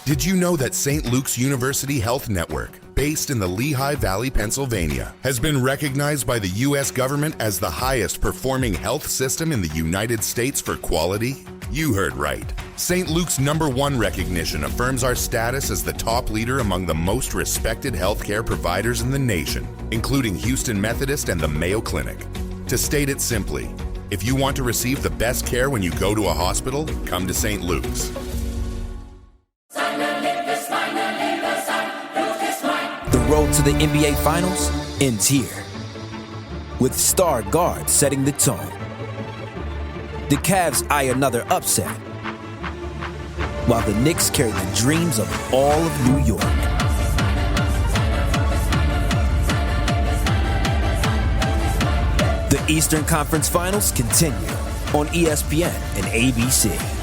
Did you know that St. Luke's University Health Network, based in the Lehigh Valley, Pennsylvania, has been recognized by the U.S. government as the highest performing health system in the United States for quality? You heard right. St. Luke's #1 recognition affirms our status as the top leader among the most respected healthcare providers in the nation, including Houston Methodist and the Mayo Clinic. To state it simply, if you want to receive the best care when you go to a hospital, come to St. Luke's. The road to the NBA Finals ends here, with star guard setting the tone. The Cavs eye another upset, while the Knicks carry the dreams of all of New York. The Eastern Conference Finals continue on ESPN and ABC.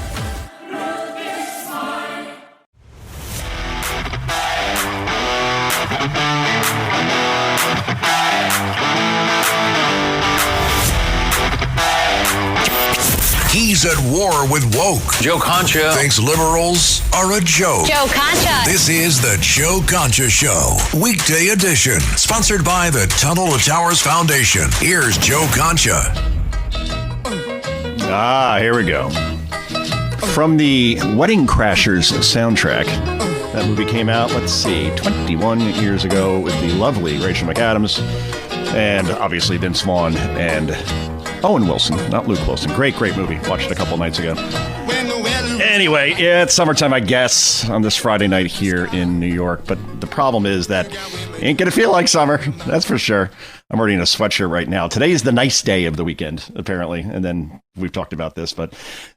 He's at war with woke. Joe Concha thinks liberals are a joke. Joe Concha. This is the Joe Concha Show, weekday edition, sponsored by the Tunnel to Towers Foundation. Here's Joe Concha. Here we go. From the Wedding Crashers soundtrack. That movie came out, 21 years ago with the lovely Rachel McAdams and obviously Vince Vaughn and Owen Wilson, not Luke Wilson. Great movie. Watched it a couple nights ago. Anyway, yeah, it's summertime, I guess, on this Friday night here in New York. But the problem is that it ain't going to feel like summer. That's for sure. I'm already in a sweatshirt right now. Today is the nice day of the weekend, apparently. And then we've talked about this, but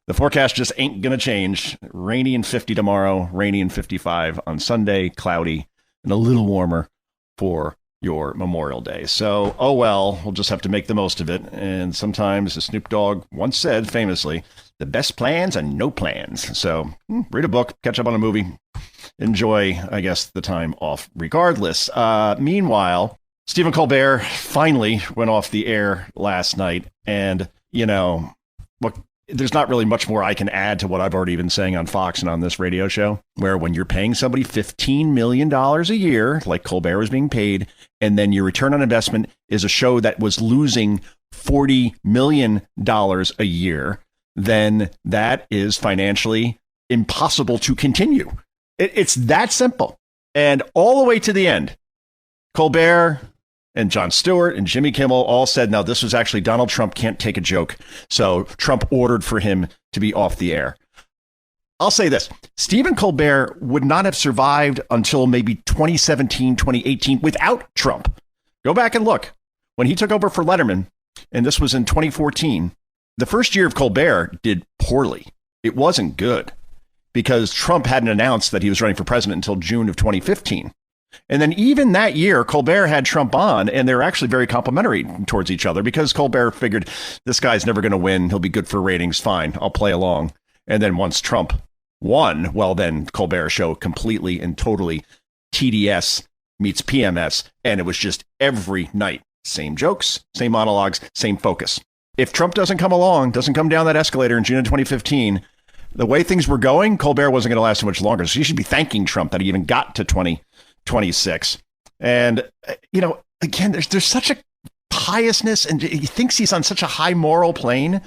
the forecast just ain't going to change. Rainy and 50 tomorrow, rainy and 55 on Sunday, cloudy, and a little warmer for your Memorial Day. So, oh well, we'll just have to make the most of it. And sometimes, as Snoop Dogg once said famously, the best plans are no plans. So, read a book, catch up on a movie, enjoy, I guess, the time off regardless. Meanwhile, Stephen Colbert finally went off the air last night. And, look, there's not really much more I can add to what I've already been saying on Fox and on this radio show, where when you're paying somebody $15 million a year, like Colbert was being paid, and then your return on investment is a show that was losing $40 million a year, then that is financially impossible to continue. It's that simple. And all the way to the end, Colbert and Jon Stewart and Jimmy Kimmel all said, no, this was actually Donald Trump can't take a joke. So Trump ordered for him to be off the air. I'll say this. Stephen Colbert would not have survived until maybe 2017, 2018 without Trump. Go back and look. When he took over for Letterman, and this was in 2014, the first year of Colbert did poorly. It wasn't good because Trump hadn't announced that he was running for president until June of 2015. And then even that year, Colbert had Trump on, and they're actually very complimentary towards each other because Colbert figured this guy's never going to win. He'll be good for ratings. Fine, I'll play along. And then once Trump won, well, then Colbert's show completely and totally TDS meets PMS. And it was just every night. Same jokes, same monologues, same focus. If Trump doesn't come along, doesn't come down that escalator in June of 2015, the way things were going, Colbert wasn't going to last so much longer. So you should be thanking Trump that he even got to 2026. And, again, there's such a piousness, and he thinks he's on such a high moral plane.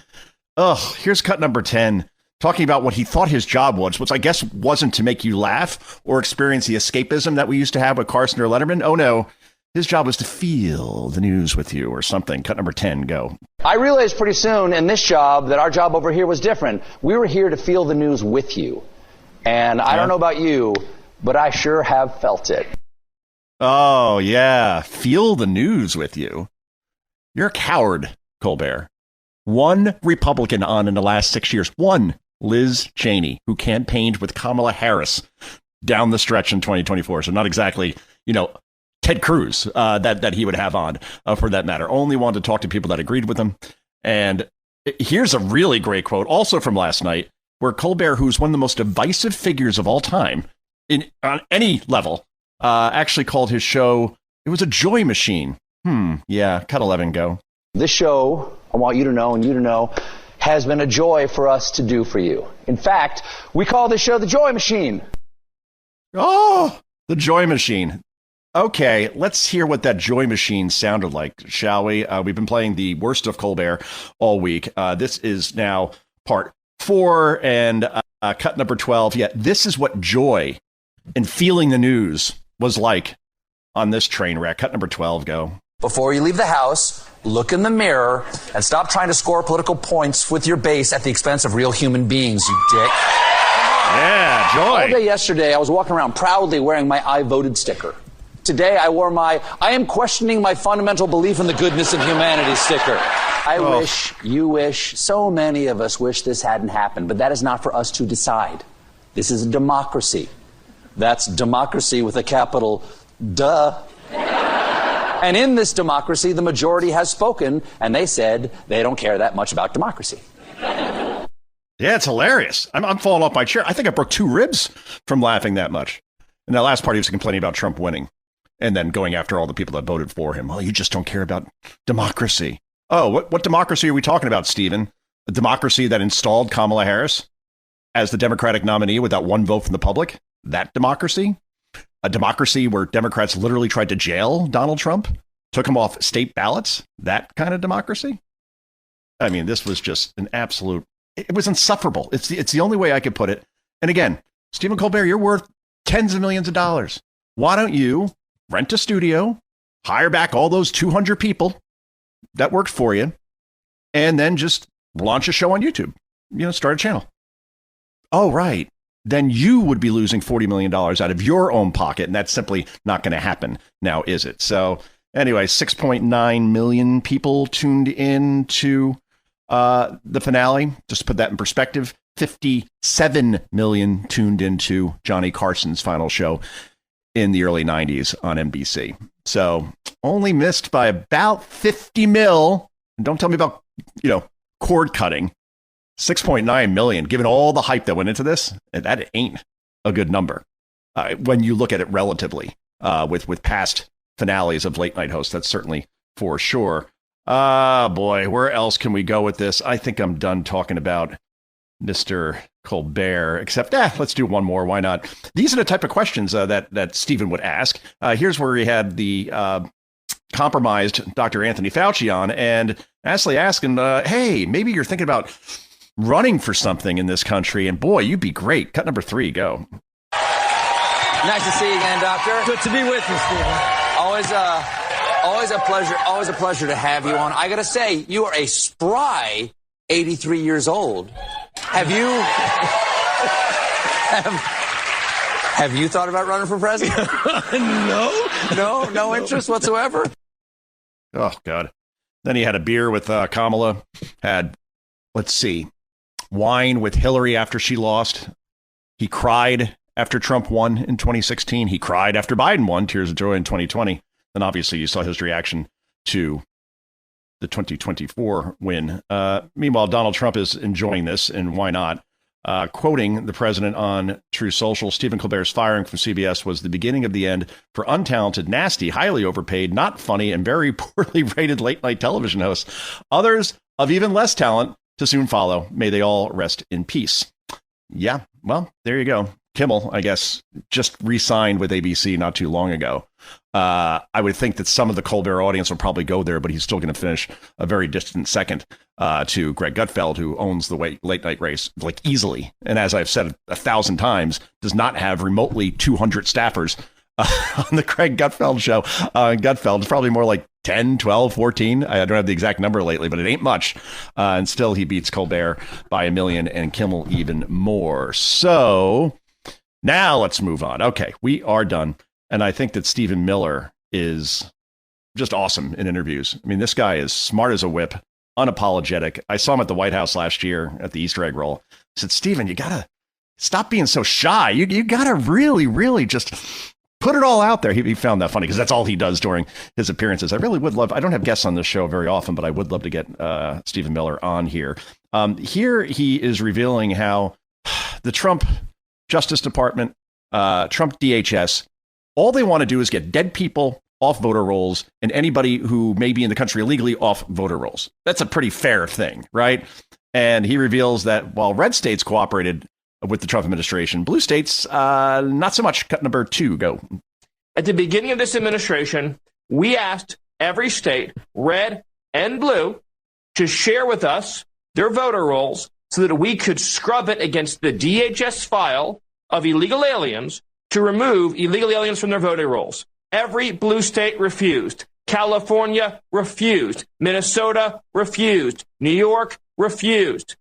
Here's cut number 10, talking about what he thought his job was, which I guess wasn't to make you laugh or experience the escapism that we used to have with Carson or Letterman. Oh, no. His job was to feel the news with you or something. Cut number 10, go. I realized pretty soon in this job that our job over here was different. We were here to feel the news with you. And I don't know about you, but I sure have felt it. Oh, yeah. Feel the news with you. You're a coward, Colbert. One Republican on in the last 6 years. One, Liz Cheney, who campaigned with Kamala Harris down the stretch in 2024. So not exactly, Ted Cruz that he would have on for that matter. Only wanted to talk to people that agreed with him. And here's a really great quote also from last night where Colbert, who's one of the most divisive figures of all time on any level, actually called his show, it was a joy machine. Yeah, cut 11, go. This show, I want you to know and you to know, has been a joy for us to do for you. In fact, we call this show the Joy Machine. Oh, the joy machine. Okay, let's hear what that joy machine sounded like, shall we? We've been playing the worst of Colbert all week. This is now part 4 and cut number 12. Yeah, this is what joy and feeling the news was like on this train wreck. Cut number 12, go. Before you leave the house, look in the mirror and stop trying to score political points with your base at the expense of real human beings, you dick. Yeah, joy. All day yesterday, I was walking around proudly wearing my I voted sticker. Today, I wore my I am questioning my fundamental belief in the goodness of humanity sticker. I wish, you wish, so many of us wish this hadn't happened, but that is not for us to decide. This is a democracy. That's democracy with a capital duh. And in this democracy, the majority has spoken, and they said they don't care that much about democracy. Yeah, it's hilarious. I'm falling off my chair. I think I broke 2 ribs from laughing that much. And that last part, he was complaining about Trump winning and then going after all the people that voted for him. Well, you just don't care about democracy. Oh, what democracy are we talking about, Stephen? A democracy that installed Kamala Harris as the Democratic nominee without one vote from the public? That democracy? A democracy where Democrats literally tried to jail Donald Trump, took him off state ballots? That kind of democracy? I mean, this was just an absolute... It was insufferable. It's the only way I could put it. And again, Stephen Colbert, you're worth tens of millions of dollars. Why don't you rent a studio, hire back all those 200 people that worked for you, and then just launch a show on YouTube? Start a channel. Oh, right. Then you would be losing $40 million out of your own pocket, and that's simply not going to happen now, is it? So anyway, 6.9 million people tuned in to the finale. Just to put that in perspective, 57 million tuned into Johnny Carson's final show in the early 90s on NBC. So only missed by about 50 mil. And don't tell me about, cord cutting. 6.9 million, given all the hype that went into this, that ain't a good number when you look at it relatively with past finales of late night hosts. That's certainly for sure. Boy, where else can we go with this? I think I'm done talking about Mr. Colbert, except let's do one more. Why not? These are the type of questions that Stephen would ask. Here's where he had the compromised Dr. Anthony Fauci on and actually asking, hey, maybe you're thinking about running for something in this country, and boy, you'd be great. Cut number 3, go. Nice to see you again, Doctor. Good to be with you, Stephen. Always a pleasure. Always a pleasure to have you on. I gotta say, you are a spry 83 years old. Have you thought about running for president? No interest whatsoever. Oh God. Then he had a beer with Kamala. Had, let's see, wine with Hillary after she lost. He cried after Trump won in 2016. He cried after Biden won, tears of joy in 2020. Then obviously you saw his reaction to the 2024 win. Meanwhile, Donald Trump is enjoying this, and why not? Quoting the president on True Social, Stephen Colbert's firing from CBS was the beginning of the end for untalented, nasty, highly overpaid, not funny, and very poorly rated late-night television hosts. Others of even less talent to soon follow. May they all rest in peace. Yeah, well, there you go. Kimmel, I guess, just re-signed with ABC not too long ago. I would think that some of the Colbert audience will probably go there, but he's still going to finish a very distant second to Greg Gutfeld, who owns the late night race like easily. And as I've said 1,000 times, does not have remotely 200 staffers on the Greg Gutfeld show. Gutfeld is probably more like 10, 12, 14. I don't have the exact number lately, but it ain't much. And still he beats Colbert by 1 million and Kimmel even more. So now let's move on. Okay, we are done. And I think that Stephen Miller is just awesome in interviews. I mean, this guy is smart as a whip, unapologetic. I saw him at the White House last year at the Easter egg roll. I said, Stephen, you got to stop being so shy. You got to really, really just put it all out there. He found that funny because that's all he does during his appearances. I really would love, I don't have guests on this show very often, but I would love to get Stephen Miller on here. Here he is revealing how the Trump Justice Department, Trump DHS, all they want to do is get dead people off voter rolls and anybody who may be in the country illegally off voter rolls. That's a pretty fair thing, right? And he reveals that while red states cooperated with the Trump administration. Blue states, not so much. Cut number 2, go. At the beginning of this administration, we asked every state, red and blue, to share with us their voter rolls so that we could scrub it against the DHS file of illegal aliens to remove illegal aliens from their voting rolls. Every blue state refused. California refused. Minnesota refused. New York refused.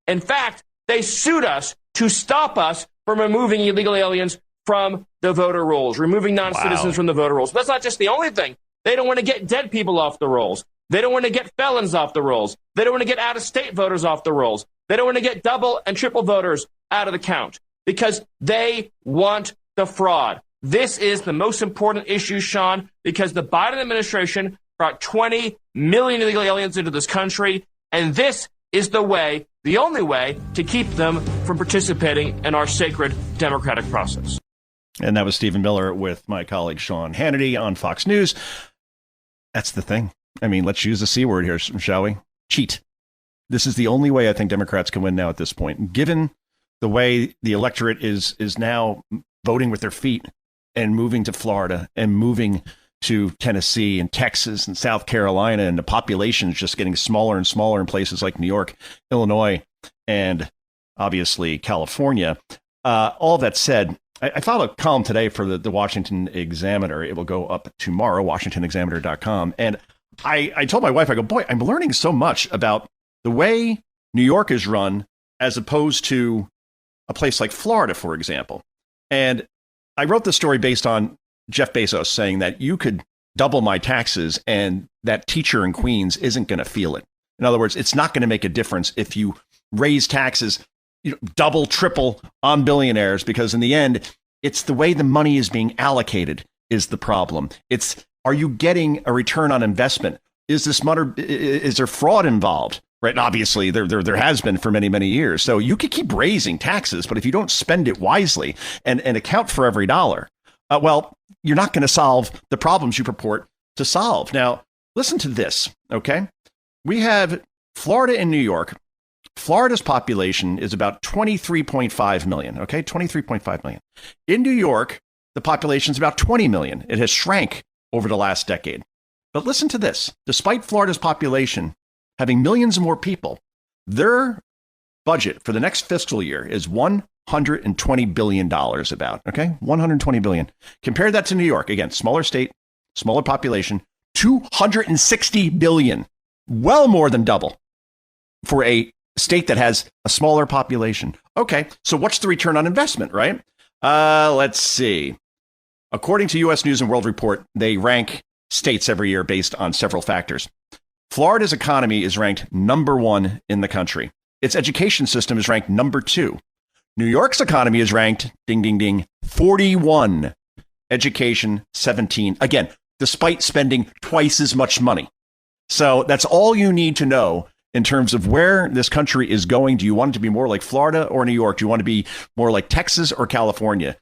In fact, they sued us to stop us from removing illegal aliens from the voter rolls, removing non-citizens from the voter rolls. But that's not just the only thing. They don't want to get dead people off the rolls. They don't want to get felons off the rolls. They don't want to get out-of-state voters off the rolls. They don't want to get double and triple voters out of the count because they want the fraud. This is the most important issue, Sean, because the Biden administration brought 20 million illegal aliens into this country, and this is the way, the only way, to keep them from participating in our sacred democratic process. And that was Stephen Miller with my colleague Sean Hannity on Fox News. That's the thing. I mean, let's use the C word here, shall we? Cheat. This is the only way I think Democrats can win now at this point, given the way the electorate is now voting with their feet and moving to Florida and moving to Tennessee and Texas and South Carolina, and the population is just getting smaller and smaller in places like New York, Illinois, and obviously California. All that said, I filed a column today for the Washington Examiner. It will go up tomorrow, WashingtonExaminer.com. And I told my wife, I go, boy, I'm learning so much about the way New York is run as opposed to a place like Florida, for example. And I wrote this story based on Jeff Bezos saying that you could double my taxes and that teacher in Queens isn't going to feel it. In other words, it's not going to make a difference if you raise taxes, double, triple on billionaires, because in the end, it's the way the money is being allocated is the problem. It's, are you getting a return on investment? Is there fraud involved? Right. And obviously, there has been for many, many years. So you could keep raising taxes, but if you don't spend it wisely and account for every dollar, well, you're not going to solve the problems you purport to solve. Now, listen to this. OK, we have Florida and New York. Florida's population is about 23.5 million. OK, 23.5 million. In New York, the population is about 20 million. It has shrank over the last decade. But listen to this. Despite Florida's population having millions more people, their budget for the next fiscal year is $120 billion about, okay? $120 billion. Compare that to New York. Again, smaller state, smaller population, $260 billion. Well more than double for a state that has a smaller population. Okay, so what's the return on investment, right? Let's see. According to U.S. News and World Report, they rank states every year based on several factors. Florida's economy is ranked number 1 in the country. Its education system is ranked number 2. New York's economy is ranked, ding, ding, ding, 41. Education, 17. Again, despite spending twice as much money. So that's all you need to know in terms of where this country is going. Do you want it to be more like Florida or New York? Do you want to be more like Texas or California?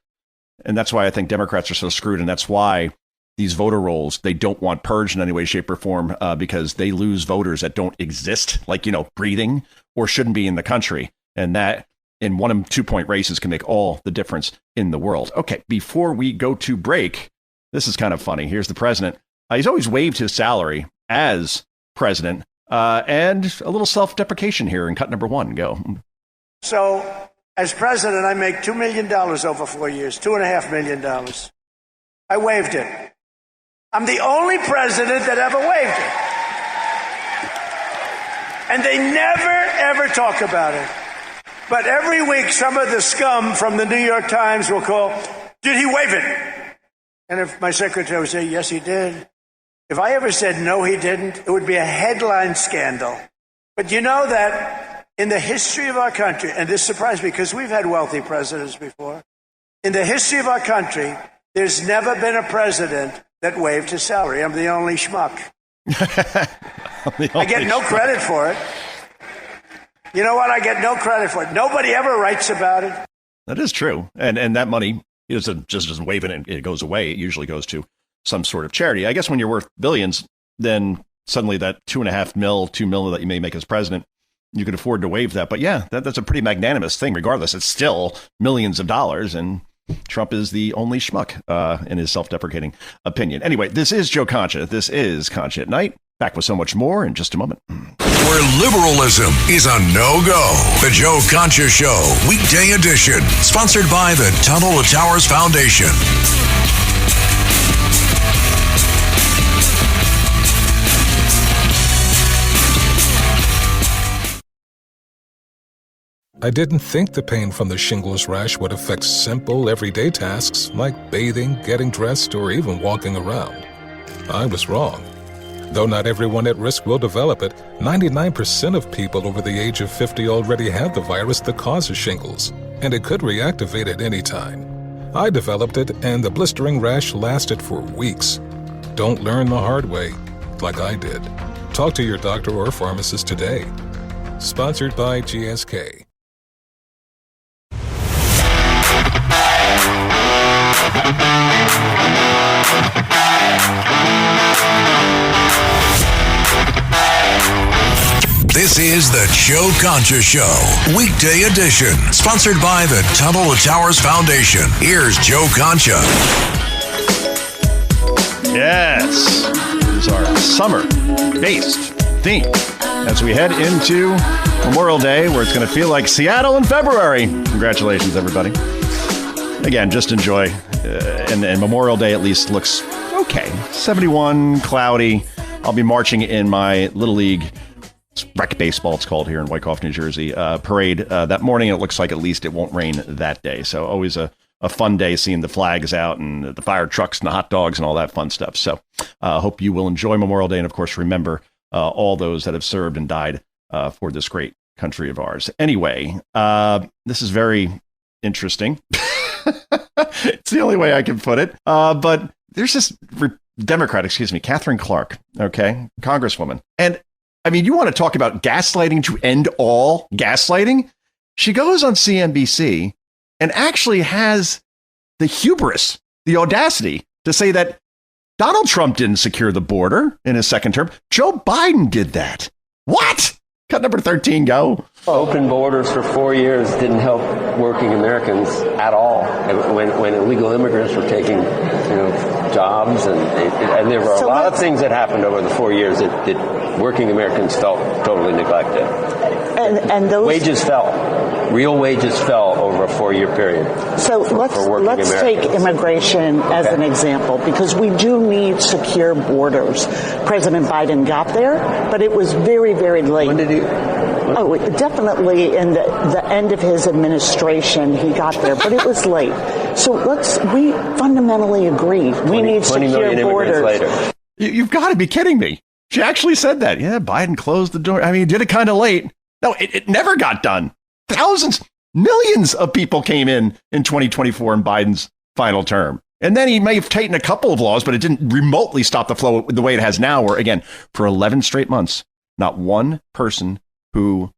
And that's why I think Democrats are so screwed. And that's why these voter rolls, they don't want purged in any way, shape, or form, because they lose voters that don't exist, like, breathing or shouldn't be in the country. And that in 1 and 2-point races can make all the difference in the world. Okay, before we go to break, this is kind of funny. Here's the president. He's always waived his salary as president, and a little self-deprecation here in cut number 1. Go. So as president, I make $2 million over 4 years, $2.5 million. I waived it. I'm the only president that ever waived it. And they never, ever talk about it. But every week, some of the scum from the New York Times will call, did he waive it? And if my secretary would say, yes, he did. If I ever said, no, he didn't, it would be a headline scandal. But you know that in the history of our country, and this surprised me because we've had wealthy presidents before, in the history of our country, there's never been a president that waived his salary. I'm the only schmuck. I get no credit for it. You know what? I get no credit for it. Nobody ever writes about it. That is true. And that money just doesn't wave it and it goes away. It usually goes to some sort of charity. I guess when you're worth billions, then suddenly that $2.5 mil, $2 million that you may make as president you could afford to waive that. But yeah, that's a pretty magnanimous thing. Regardless, it's still millions of dollars, and Trump is the only schmuck in his self-deprecating opinion. Anyway, this is Joe Concha. This is Concha at Night. Back with so much more in just a moment. Where liberalism is a no-go. The Joe Concha Show, weekday edition. Sponsored by the Tunnel to Towers Foundation. I didn't think the pain from the shingles rash would affect simple, everyday tasks like bathing, getting dressed, or even walking around. I was wrong. Though not everyone at risk will develop it, 99% of people over the age of 50 already have the virus that causes shingles, and it could reactivate at any time. I developed it, and the blistering rash lasted for weeks. Don't learn the hard way, like I did. Talk to your doctor or pharmacist today. Sponsored by GSK. This is the Joe Concha Show, weekday edition. Sponsored by the Tunnel to Towers Foundation. Here's Joe Concha. Yes, this is our summer-based theme as we head into Memorial Day, where it's going to feel like Seattle in February. Congratulations, everybody. Again, just enjoy. And Memorial Day at least looks okay. 71, cloudy. I'll be marching in my Little League rec baseball, it's called here in Wyckoff, New Jersey, parade that morning. It looks like at least it won't rain that day. So always a fun day seeing the flags out and the fire trucks and the hot dogs and all that fun stuff. So hope you will enjoy Memorial Day. And of course, remember all those that have served and died for this great country of ours. Anyway, this is very interesting. It's the only way I can put it. But there's this Democrat, Catherine Clark, okay, Congresswoman. And I mean, you want to talk about gaslighting to end all gaslighting? She goes on CNBC and actually has the hubris, the audacity to say that Donald Trump didn't secure the border in his second term. Joe Biden did that. What? Cut number 13, go. Open borders for 4 years didn't help working Americans at all. When illegal immigrants were taking, jobs, and there were a lot of things that happened over the 4 years that working Americans felt totally neglected. And those wages fell. Real wages fell over a 4-year period. So let's take immigration as an example, because we do need secure borders. President Biden got there, but it was very, very late. When did he? Oh, definitely in the end of his administration, he got there, but it was late. So we fundamentally agree. We need secure borders. Later. You've got to be kidding me. She actually said that. Yeah, Biden closed the door. I mean, he did it kind of late. No, it never got done. Thousands, millions of people came in 2024 in Biden's final term. And then he may have tightened a couple of laws, but it didn't remotely stop the flow the way it has now, where, again, for 11 straight months, not one person who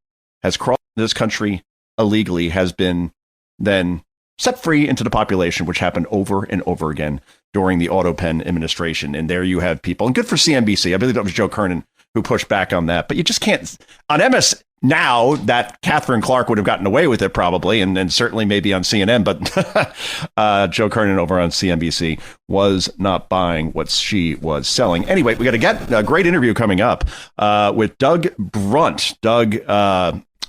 has crossed this country illegally has been then set free into the population, which happened over and over again during the Autopen administration. And there you have people, and good for CNBC. I believe that was Joe Kernan who pushed back on that. But you just can't, on MS now, that Catherine Clark would have gotten away with it probably, and certainly maybe on CNN, but Joe Kernan over on CNBC was not buying what she was selling. Anyway, we got to get a great interview coming up with Doug Brunt. Doug,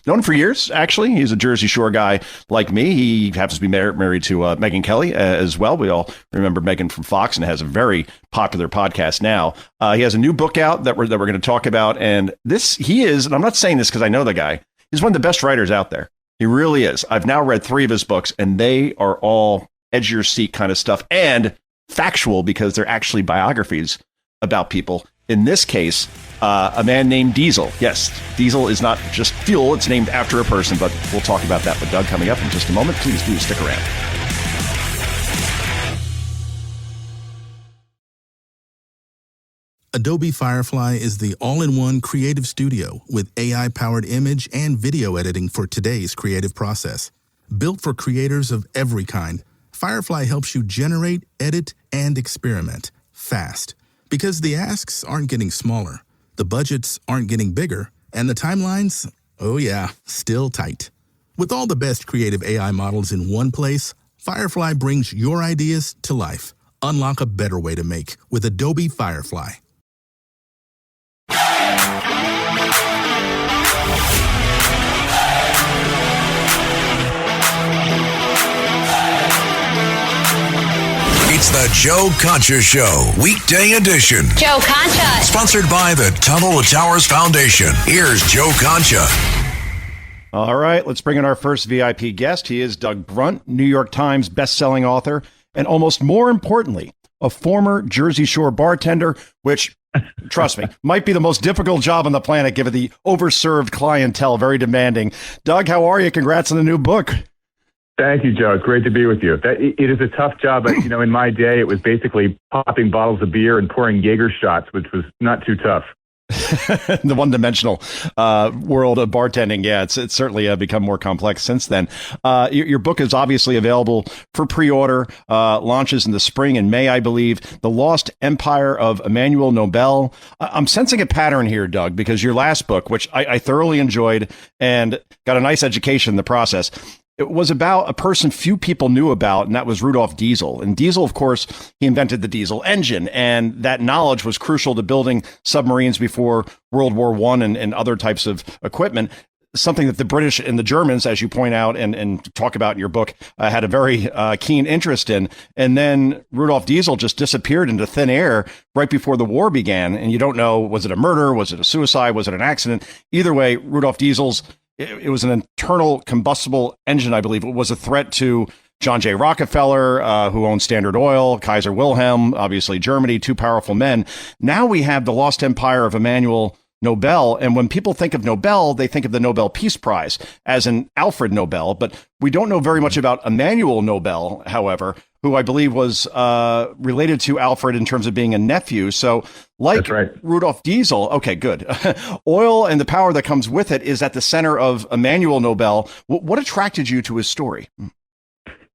known for years, actually. He's a Jersey Shore guy like me. He happens to be married to Megyn Kelly as well. We all remember Megyn from Fox, and has a very popular podcast now. He has a new book out that we're going to talk about. And he is, and I'm not saying this because I know the guy, he's one of the best writers out there. He really is. I've now read 3 of his books, and they are all edge of your seat kind of stuff and factual, because they're actually biographies about people. In this case, a man named Diesel. Yes, Diesel is not just fuel. It's named after a person, but we'll talk about that with Doug coming up in just a moment. Please do stick around. Adobe Firefly is the all-in-one creative studio with AI-powered image and video editing for today's creative process. Built for creators of every kind, Firefly helps you generate, edit, and experiment fast. Because the asks aren't getting smaller, the budgets aren't getting bigger, and the timelines Oh yeah, still tight. With all the best creative AI models in one place, Firefly brings your ideas to life. Unlock a better way to make with Adobe Firefly. It's the Joe Concha Show, weekday edition. Joe Concha. Sponsored by the Tunnel to Towers Foundation. Here's Joe Concha. All right, let's bring in our first VIP guest. He is Doug Brunt, New York Times bestselling author, and almost more importantly, a former Jersey Shore bartender, which, trust me, might be the most difficult job on the planet given the overserved clientele, very demanding. Doug, how are you? Congrats on the new book. Thank you, Joe. It's great to be with you. It is a tough job, but in my day, it was basically popping bottles of beer and pouring Jaeger shots, which was not too tough. The one-dimensional world of bartending, yeah, it's certainly become more complex since then. Your book is obviously available for pre-order, launches in the spring and May, I believe. The Lost Empire of Emmanuel Nobel. I'm sensing a pattern here, Doug, because your last book, which I thoroughly enjoyed and got a nice education in the process, it was about a person few people knew about, and that was Rudolf Diesel. And Diesel, of course, he invented the diesel engine, and that knowledge was crucial to building submarines before World War I and other types of equipment, something that the British and the Germans, as you point out and talk about in your book, had a very keen interest in. And then Rudolf Diesel just disappeared into thin air right before the war began. And you don't know, was it a murder? Was it a suicide? Was it an accident? Either way, Rudolf Diesel's it was an internal combustible engine, I believe. It was a threat to John J. Rockefeller, who owned Standard Oil, Kaiser Wilhelm, obviously Germany, two powerful men. Now we have the Lost Empire of Emmanuel Nobel. And when people think of Nobel, they think of the Nobel Peace Prize as in Alfred Nobel. But we don't know very much about Emmanuel Nobel, however, who I believe was related to Alfred in terms of being a nephew. So like Rudolf Diesel, okay, good. Oil and the power that comes with it is at the center of Emmanuel Nobel. What attracted you to his story?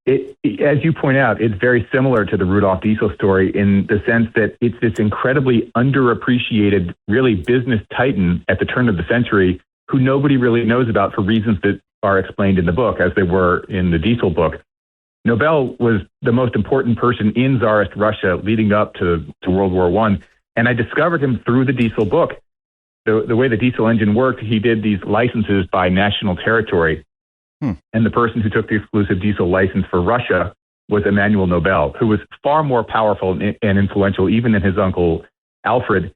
As you point out, it's very similar to the Rudolf Diesel story in the sense that it's this incredibly underappreciated, really business titan at the turn of the century who nobody really knows about for reasons that are explained in the book, as they were in the Diesel book. Nobel was the most important person in Tsarist Russia leading up to World War I, and I discovered him through the Diesel book. The way the diesel engine worked, he did these licenses by national territory. And the person who took the exclusive diesel license for Russia was Emmanuel Nobel, who was far more powerful and influential even than his uncle Alfred.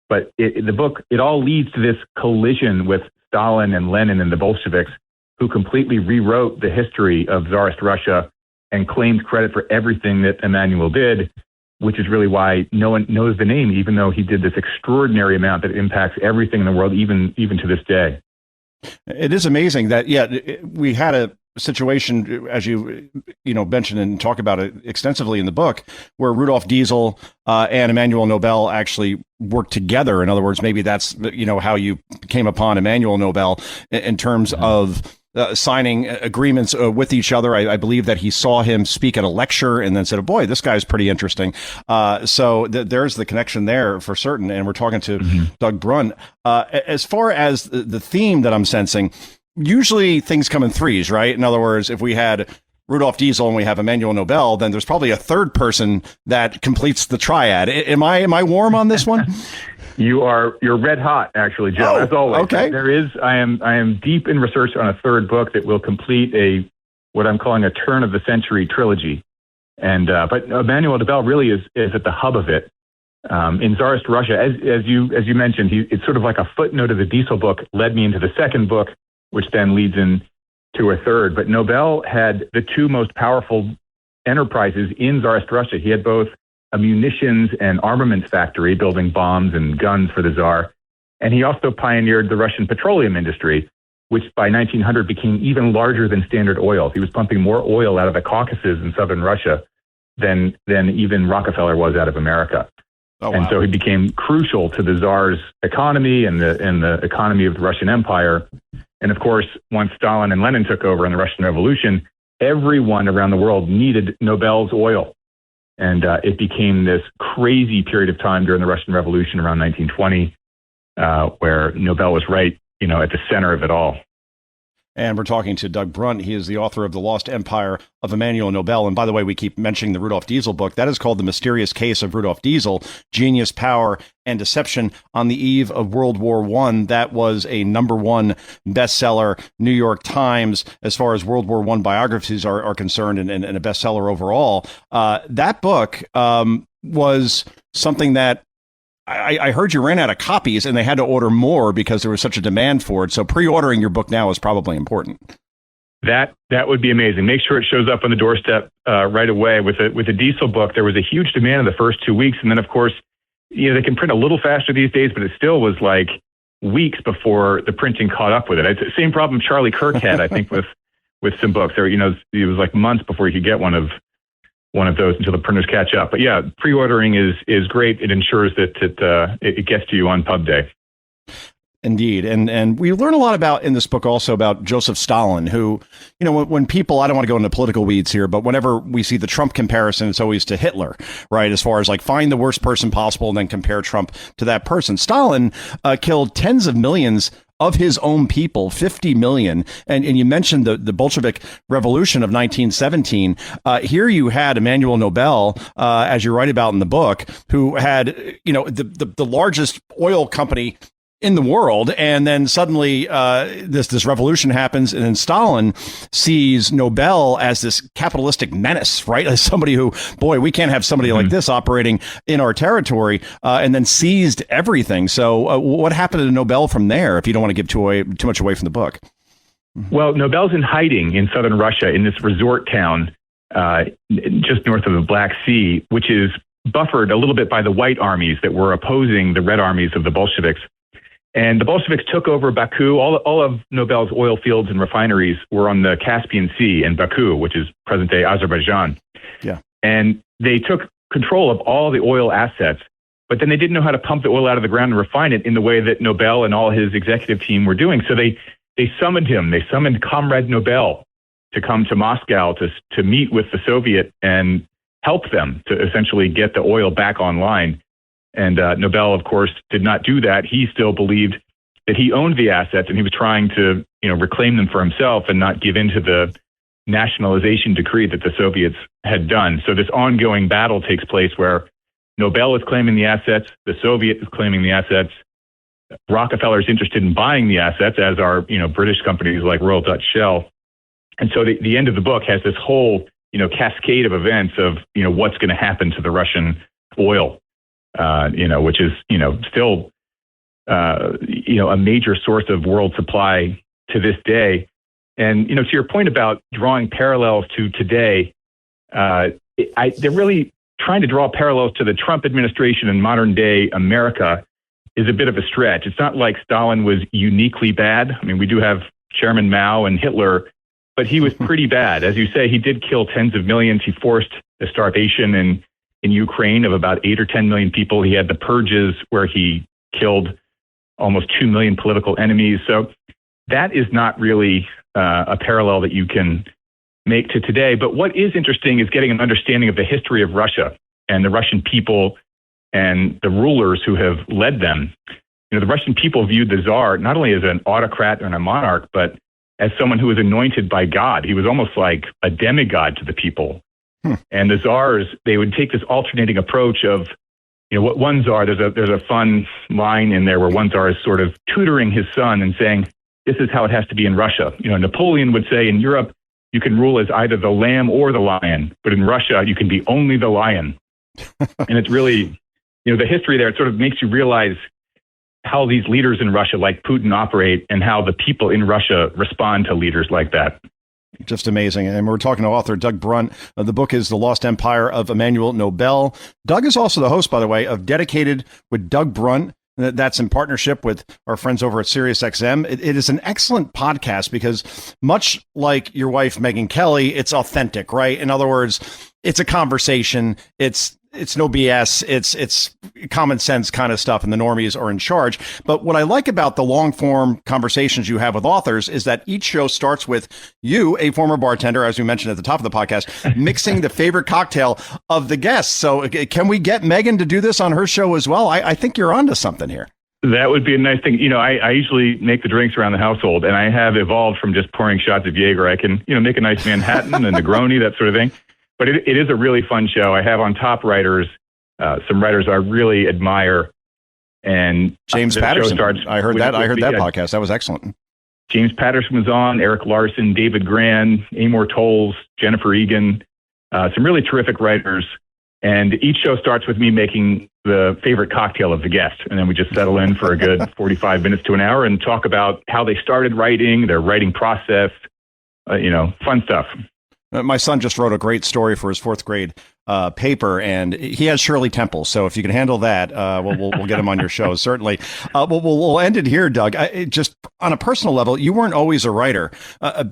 But the book, it all leads to this collision with Stalin and Lenin and the Bolsheviks, who completely rewrote the history of Tsarist Russia and claimed credit for everything that Emmanuel did, which is really why no one knows the name, even though he did this extraordinary amount that impacts everything in the world, even to this day. It is amazing that, we had a situation, as you mentioned and talk about it extensively in the book, where Rudolf Diesel and Emmanuel Nobel actually worked together. In other words, maybe that's, how you came upon Emmanuel Nobel in terms of signing agreements with each other. I believe that he saw him speak at a lecture and then said, oh, boy, this guy's pretty interesting. So there's the connection there for certain. And we're talking to Doug Brunt. As far as the theme that I'm sensing, usually things come in threes, right? In other words, if we had Rudolf Diesel and we have Emmanuel Nobel, then there's probably a third person that completes the triad. Am I warm on this one? You're red hot, actually, Joe. As always. Okay. I am deep in research on a third book that will complete what I'm calling a turn of the century trilogy. And but Emmanuel Nobel really is at the hub of it. In Tsarist Russia, as you mentioned, it's sort of like a footnote of the Diesel book led me into the second book, which then leads into a third. But Nobel had the two most powerful enterprises in Tsarist Russia. He had both a munitions and armaments factory building bombs and guns for the Tsar. And he also pioneered the Russian petroleum industry, which by 1900 became even larger than Standard Oil. He was pumping more oil out of the Caucasus in southern Russia than even Rockefeller was out of America. Oh, wow. And so he became crucial to the Tsar's economy and the economy of the Russian Empire. And of course, once Stalin and Lenin took over in the Russian Revolution, everyone around the world needed Nobel's oil. And it became this crazy period of time during the Russian Revolution around 1920, where Nobel was right at the center of it all. And we're talking to Doug Brunt. He is the author of The Lost Empire of Emmanuel Nobel. And by the way, we keep mentioning the Rudolf Diesel book. That is called The Mysterious Case of Rudolf Diesel, Genius, Power, and Deception on the Eve of World War I. That was a #1 bestseller, New York Times, as far as World War I biographies are concerned, and a bestseller overall. That book was something that I heard you ran out of copies and they had to order more because there was such a demand for it. So pre-ordering your book now is probably important. That would be amazing. Make sure it shows up on the doorstep right away. With a Diesel book, there was a huge demand in the first 2 weeks. And then, of course, they can print a little faster these days, but it still was like weeks before the printing caught up with it. It's the same problem Charlie Kirk had, I think, with some books. There, it was like months before you could get one of those until the printers catch up. But yeah, pre-ordering is great. It ensures that it gets to you on pub day. Indeed. And we learn a lot about in this book also about Joseph Stalin, who, when people, I don't want to go into political weeds here, but whenever we see the Trump comparison, it's always to Hitler, right? As far as like find the worst person possible and then compare Trump to that person. Stalin killed tens of millions of his own people, 50 million. And you mentioned the Bolshevik Revolution of 1917. Here you had Emmanuel Nobel, as you write about in the book, who had, the largest oil company in the world. And then suddenly this revolution happens. And then Stalin sees Nobel as this capitalistic menace, right? As somebody who, boy, we can't have somebody like this operating in our territory, and then seized everything. So what happened to Nobel from there, if you don't want to give too much away from the book? Well, Nobel's in hiding in southern Russia in this resort town just north of the Black Sea, which is buffered a little bit by the white armies that were opposing the red armies of the Bolsheviks. And the Bolsheviks took over Baku. All of Nobel's oil fields and refineries were on the Caspian Sea in Baku, which is present-day Azerbaijan. Yeah. And they took control of all the oil assets, but then they didn't know how to pump the oil out of the ground and refine it in the way that Nobel and all his executive team were doing. So they summoned him. They summoned Comrade Nobel to come to Moscow to meet with the Soviet and help them to essentially get the oil back online. And Nobel, of course, did not do that. He still believed that he owned the assets, and he was trying to, reclaim them for himself and not give in to the nationalization decree that the Soviets had done. So this ongoing battle takes place where Nobel is claiming the assets, the Soviet is claiming the assets. Rockefeller is interested in buying the assets, as are British companies like Royal Dutch Shell. And so the end of the book has this whole cascade of events of what's going to happen to the Russian oil. Which is, still, a major source of world supply to this day. And, to your point about drawing parallels to today, they're really trying to draw parallels to the Trump administration and modern day America is a bit of a stretch. It's not like Stalin was uniquely bad. I mean, we do have Chairman Mao and Hitler, but he was pretty bad. As you say, he did kill tens of millions. He forced the starvation in Ukraine of about 8 or 10 million people. He had the purges where he killed almost 2 million political enemies. So that is not really a parallel that you can make to today. But what is interesting is getting an understanding of the history of Russia and the Russian people and the rulers who have led them. The Russian people viewed the Tsar not only as an autocrat and a monarch, but as someone who was anointed by God. He was almost like a demigod to the people. And the czars, they would take this alternating approach of, what one czar, there's a fun line in there where one czar is sort of tutoring his son and saying, this is how it has to be in Russia. Napoleon would say in Europe, you can rule as either the lamb or the lion, but in Russia, you can be only the lion. And it's really, the history there, it sort of makes you realize how these leaders in Russia like Putin operate and how the people in Russia respond to leaders like that. Just amazing. And we're talking to author Doug Brunt. The book is The Lost Empire of Emmanuel Nobel. Doug is also the host, by the way, of Dedicated with Doug Brunt. That's in partnership with our friends over at SiriusXM. It is an excellent podcast because much like your wife, Megyn Kelly, it's authentic, right? In other words, it's a conversation. It's no BS. It's common sense kind of stuff, and the normies are in charge. But what I like about the long form conversations you have with authors is that each show starts with you, a former bartender, as we mentioned at the top of the podcast, mixing the favorite cocktail of the guests. So can we get Megyn to do this on her show as well? I think you're onto something here. That would be a nice thing. I usually make the drinks around the household, and I have evolved from just pouring shots of Jaeger. I can, make a nice Manhattan and Negroni, that sort of thing. But it is a really fun show. I have on top writers, some writers I really admire. And James Patterson. I heard that podcast. That was excellent. James Patterson was on, Eric Larson, David Gran, Amor Tolles, Jennifer Egan, some really terrific writers. And each show starts with me making the favorite cocktail of the guest. And then we just settle in for a good 45 minutes to an hour and talk about how they started writing, their writing process, fun stuff. My son just wrote a great story for his fourth grade paper, and he has Shirley Temple. So if you can handle that, we'll get him on your show, certainly. We'll end it here, Doug. Just on a personal level, you weren't always a writer.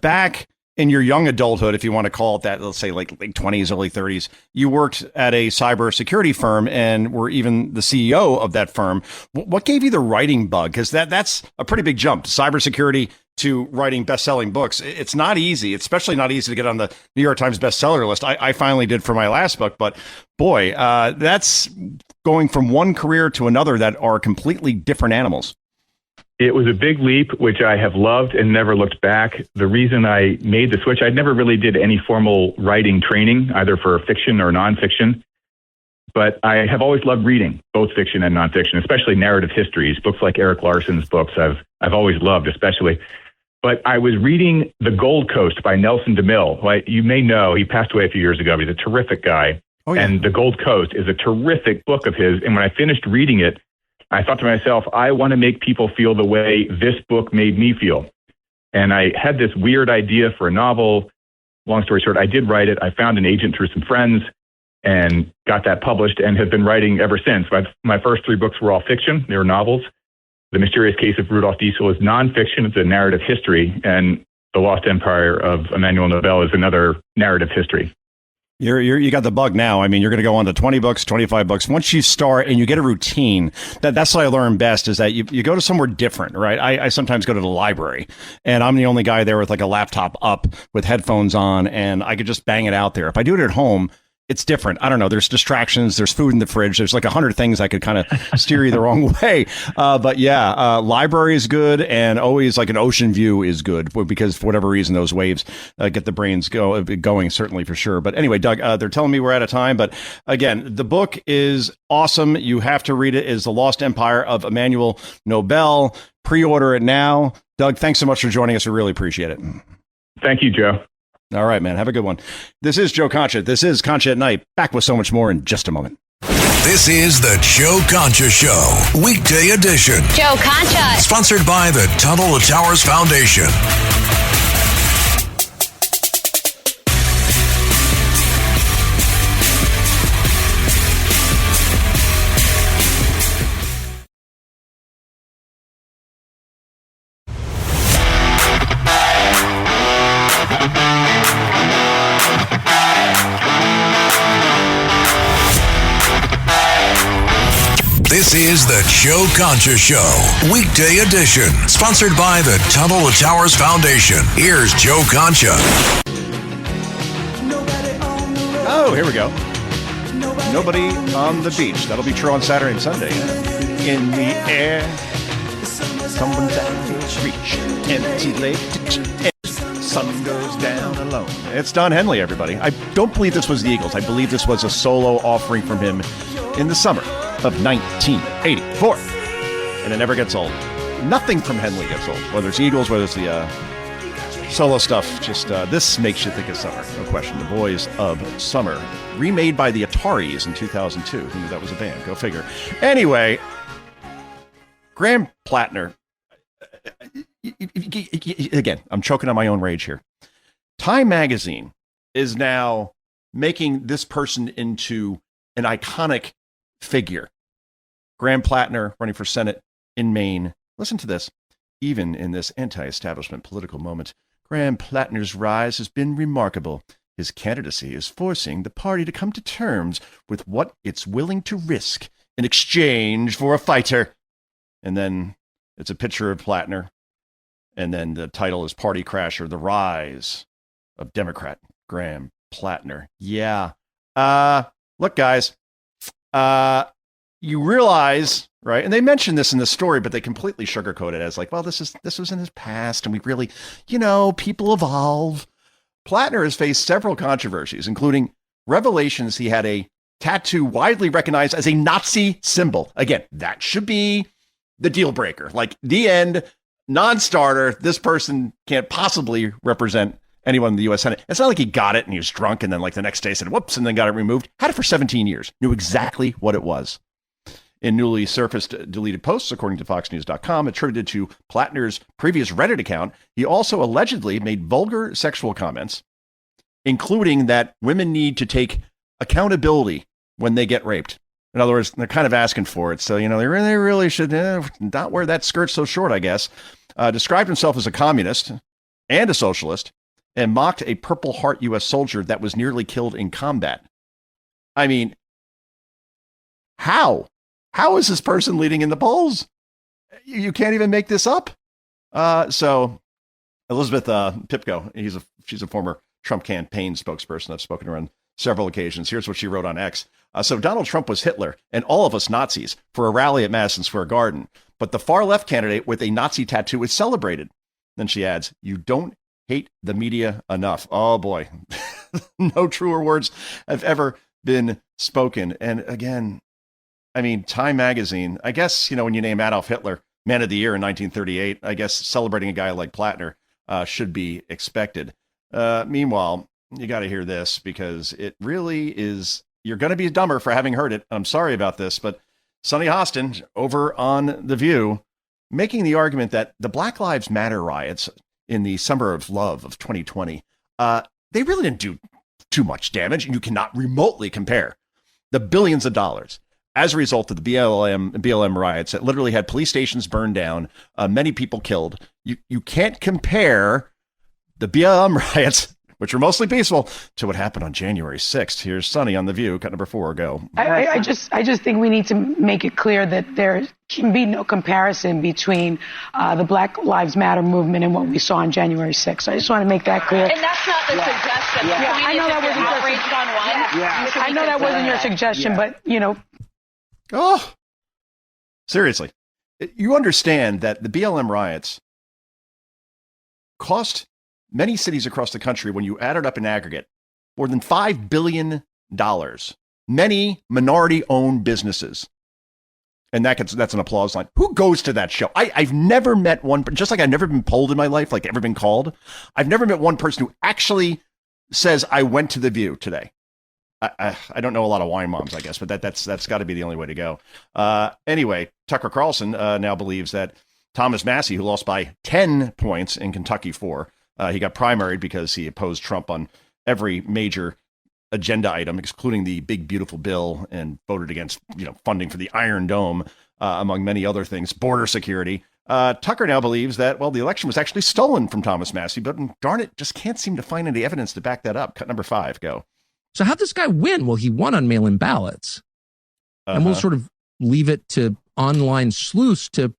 Back in your young adulthood, if you want to call it that, let's say like late 20s, early 30s, you worked at a cybersecurity firm and were even the CEO of that firm. What gave you the writing bug? Because that's a pretty big jump. Cybersecurity to writing best-selling books. It's not easy. It's especially not easy to get on the New York Times bestseller list. I finally did for my last book, but boy, that's going from one career to another that are completely different animals. It was a big leap, which I have loved and never looked back. The reason I made the switch, I never really did any formal writing training, either for fiction or nonfiction. But I have always loved reading, both fiction and nonfiction, especially narrative histories. Books like Eric Larson's books I've always loved, especially. But I was reading The Gold Coast by Nelson DeMille. You may know, he passed away a few years ago, but he's a terrific guy. Oh, yeah. And The Gold Coast is a terrific book of his. And when I finished reading it, I thought to myself, I want to make people feel the way this book made me feel. And I had this weird idea for a novel. Long story short, I did write it. I found an agent through some friends and got that published and have been writing ever since. My first three books were all fiction. They were novels. The Mysterious Case of Rudolph Diesel is nonfiction. It's a narrative history. And The Lost Empire of Emmanuel Nobel is another narrative history. You got the bug now. I mean, you're going to go on to 20 books, 25 books. Once you start and you get a routine, that's what I learned best is that you go to somewhere different, right? I sometimes go to the library and I'm the only guy there with like a laptop up with headphones on and I could just bang it out there. If I do it at home, it's different. I don't know. There's distractions. There's food in the fridge. There's like 100 things I could kind of steer you the wrong way. But yeah, library is good. And always like an ocean view is good because for whatever reason, those waves get the brains going, certainly for sure. But anyway, Doug, they're telling me we're out of time. But again, the book is awesome. You have to read it. It's The Lost Empire of Emmanuel Nobel. Pre-order it now. Doug, thanks so much for joining us. We really appreciate it. Thank you, Joe. All right, man. Have a good one. This is Joe Concha. This is Concha at Night. Back with so much more in just a moment. This is the Joe Concha Show, weekday edition. Joe Concha. Sponsored by the Tunnel to Towers Foundation. This is the Joe Concha Show, weekday edition, sponsored by the Tunnel to Towers Foundation. Here's Joe Concha. Oh, here we go. Nobody on the beach. That'll be true on Saturday and Sunday. In the air, someone down the reach, empty lake, sun goes down alone. It's Don Henley, everybody. I don't believe this was the Eagles. I believe this was a solo offering from him in the summer of 1984. And it never gets old. Nothing from Henley gets old. Whether it's Eagles, whether it's the solo stuff, just this makes you think of summer. No question. The Boys of Summer. Remade by the Ataris in 2002. Who knew that was a band? Go figure. Anyway, Graham Plattner. Again, I'm choking on my own rage here. Time Magazine is now making this person into an iconic figure. Graham Plattner running for Senate in Maine. Listen to this. Even in this anti-establishment political moment, Graham Plattner's rise has been remarkable. His candidacy is forcing the party to come to terms with what it's willing to risk in exchange for a fighter. And then it's a picture of Plattner. And then the title is Party Crasher, The Rise of Democrat Graham Plattner. Yeah. Look, guys, you realize right? And they mentioned this in the story, but they completely sugarcoat it as like, well, this was in his past, and we really, people evolve. Plattner has faced several controversies, including revelations he had a tattoo widely recognized as a Nazi symbol. Again, that should be the deal breaker. Like, the end, non-starter, this person can't possibly represent anyone in the U.S. Senate. It's not like he got it and he was drunk and then like the next day said, whoops, and then got it removed. Had it for 17 years. Knew exactly what it was. In newly surfaced deleted posts, according to FoxNews.com, attributed to Plattner's previous Reddit account, he also allegedly made vulgar sexual comments, including that women need to take accountability when they get raped. In other words, they're kind of asking for it. So, they really should not wear that skirt so short, I guess. Described himself as a communist and a socialist, and mocked a Purple Heart U.S. soldier that was nearly killed in combat. I mean, how? How is this person leading in the polls? You can't even make this up. So Elizabeth Pipko, she's a former Trump campaign spokesperson. I've spoken to her on several occasions. Here's what she wrote on X. So Donald Trump was Hitler and all of us Nazis for a rally at Madison Square Garden. But the far left candidate with a Nazi tattoo is celebrated. Then she adds, you don't hate the media enough. Oh, boy. No truer words have ever been spoken. And again, I mean, Time magazine, I guess, when you name Adolf Hitler Man of the Year in 1938, I guess celebrating a guy like Plattner should be expected. Meanwhile, you got to hear this because it really is, you're going to be dumber for having heard it. I'm sorry about this, but Sonny Hostin over on The View making the argument that the Black Lives Matter riots in the summer of love of 2020, they really didn't do too much damage, and you cannot remotely compare the billions of dollars as a result of the BLM riots that literally had police stations burned down, many people killed. You can't compare the BLM riots, which were mostly peaceful, to what happened on January 6th. Here's Sonny on The View, cut number 4, go. I just think we need to make it clear that there can be no comparison between the Black Lives Matter movement and what we saw on January 6th. I just want to make that clear. And that's not the suggestion. Yeah, I know that wasn't your suggestion, but, Oh, seriously. You understand that the BLM riots cost many cities across the country, when you add it up in aggregate, more than $5 billion. Many minority-owned businesses. And that's an applause line. Who goes to that show? I've never met one, just like I've never been polled in my life, like ever been called. I've never met one person who actually says, I went to The View today. I don't know a lot of wine moms, I guess, but that's got to be the only way to go. Anyway, Tucker Carlson now believes that Thomas Massie, who lost by 10 points in Kentucky 4, he got primaried because he opposed Trump on every major agenda item, excluding the big, beautiful bill, and voted against, funding for the Iron Dome, among many other things, border security. Tucker now believes that, the election was actually stolen from Thomas Massie, but darn it, just can't seem to find any evidence to back that up. Cut number 5, go. So how'd this guy win? Well, he won on mail-in ballots. And we'll sort of leave it to online sleuths to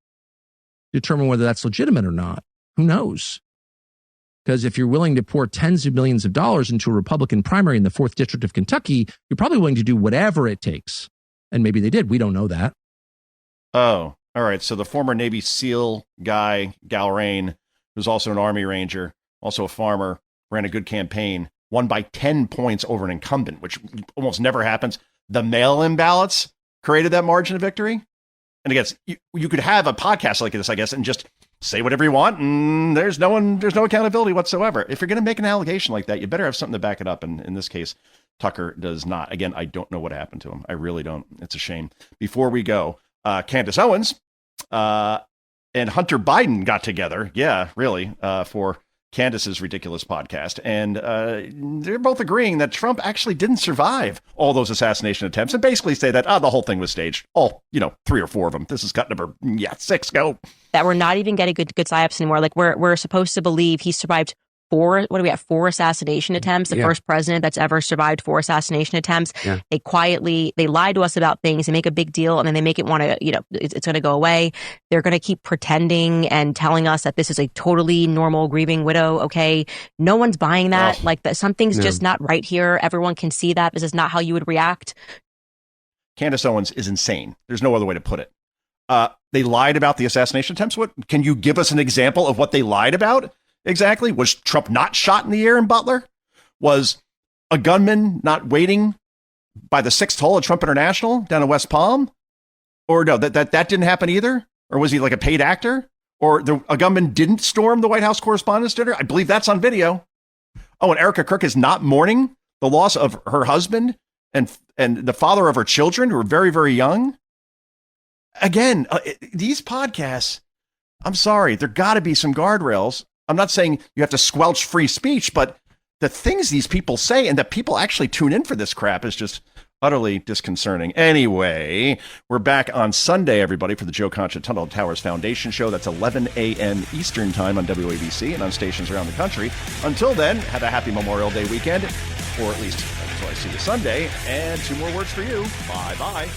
determine whether that's legitimate or not. Who knows? Because if you're willing to pour tens of millions of dollars into a Republican primary in the 4th District of Kentucky, you're probably willing to do whatever it takes. And maybe they did. We don't know that. Oh, all right. So the former Navy SEAL guy, Galrain, who's also an Army Ranger, also a farmer, ran a good campaign, won by 10 points over an incumbent, which almost never happens. The mail-in ballots created that margin of victory. And I guess you could have a podcast like this, I guess, and just say whatever you want, and there's no accountability whatsoever. If you're going to make an allegation like that, you better have something to back it up. And in this case, Tucker does not. Again, I don't know what happened to him. I really don't. It's a shame. Before we go, Candace Owens and Hunter Biden got together. Yeah, really, for Candace's ridiculous podcast. And they're both agreeing that Trump actually didn't survive all those assassination attempts, and basically say that the whole thing was staged. All, 3 or 4 of them. This is cut number 6, go. That we're not even getting good psyops anymore. Like we're supposed to believe he survived 4 assassination attempts, the first president that's ever survived 4 assassination attempts. Yeah. They lie to us about things, they make a big deal, and then they make it want to, it's going to go away. They're going to keep pretending and telling us that this is a totally normal grieving widow. Okay. No one's buying that. Something's just not right here. Everyone can see that. This is not how you would react. Candace Owens is insane. There's no other way to put it. They lied about the assassination attempts. What can you give us an example of what they lied about exactly? Was Trump not shot in the air in Butler? Was a gunman not waiting by the 6th hole at Trump International down in West Palm? Or no, that didn't happen either? Or was he like a paid actor? Or a gunman didn't storm the White House Correspondents' Dinner? I believe that's on video. Oh, and Erica Kirk is not mourning the loss of her husband and the father of her children who are very, very young. Again, these podcasts, I'm sorry, there got to be some guardrails. I'm not saying you have to squelch free speech, but the things these people say and that people actually tune in for this crap is just utterly disconcerting. Anyway, we're back on Sunday, everybody, for the Joe Concha Tunnel Towers Foundation Show. That's 11 a.m. Eastern Time on WABC and on stations around the country. Until then, have a happy Memorial Day weekend, or at least until I see you Sunday. And 2 more words for you. Bye-bye.